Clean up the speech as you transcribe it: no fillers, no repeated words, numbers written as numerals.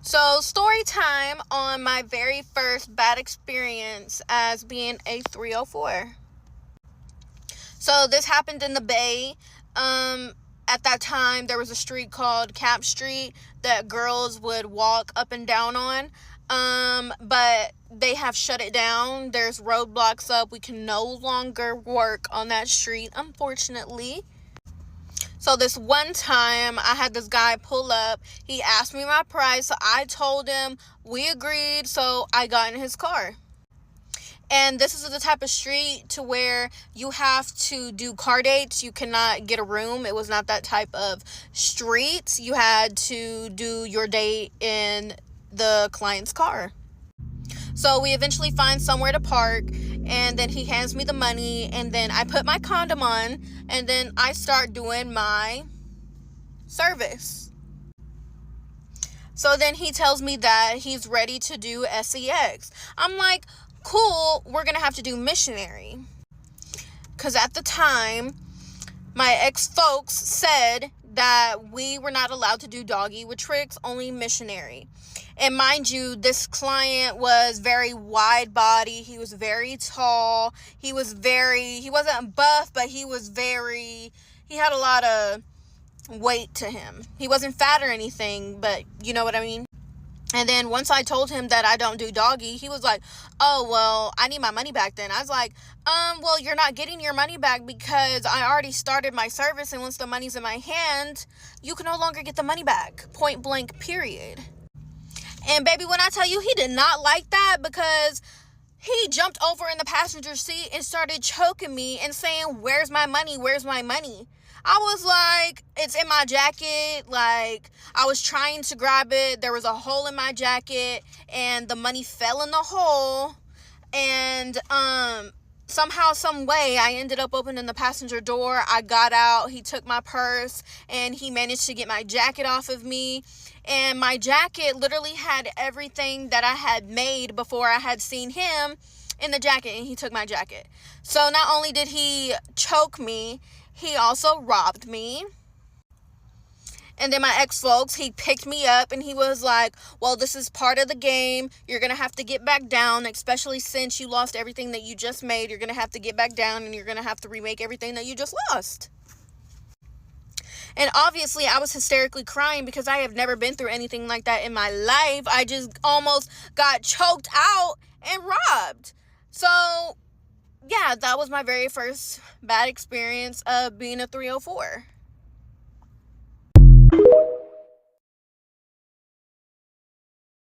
So, story time on my very first bad experience as being a 304. So, this happened in the Bay. At that time, there was a street called Cap Street that girls would walk up and down on. But they have shut it down. There's roadblocks up. We can no longer work on that street, unfortunately. So this one time, I had this guy pull up. He asked me my price. So I told him, we agreed. So I got in his car. And this is the type of street to where you have to do car dates. You cannot get a room. It was not that type of street. You had to do your date in the client's car. So we eventually find somewhere to park, and then he hands me the money, and then I put my condom on, and then I start doing my service. So then he tells me that he's ready to do sex. I'm like, cool, we're going to have to do missionary. Because at the time, my ex-folks said that we were not allowed to do doggy with tricks, only missionary. And mind you, this client was very wide body. He was very tall. He wasn't buff, but he had a lot of weight to him. He wasn't fat or anything, but you know what I mean? And then once I told him that I don't do doggy, he was like, oh, well, I need my money back then. I was like, well, you're not getting your money back because I already started my service, and once the money's in my hand, you can no longer get the money back. Point blank, period. And baby, when I tell you, he did not like that, because he jumped over in the passenger seat and started choking me and saying, where's my money? Where's my money? I was like, it's in my jacket. Like, I was trying to grab it. There was a hole in my jacket, and the money fell in the hole. And somehow, some way, I ended up opening the passenger door. I got out. He took my purse, and he managed to get my jacket off of me. And my jacket literally had everything that I had made before I had seen him in the jacket, and he took my jacket. So not only did he choke me, he also robbed me. And then my ex-folks, he picked me up, and he was like, well, this is part of the game. You're going to have to get back down, especially since you lost everything that you just made. You're going to have to get back down, and you're going to have to remake everything that you just lost. And obviously, I was hysterically crying because I have never been through anything like that in my life. I just almost got choked out and robbed. So, yeah, that was my very first bad experience of being a 304.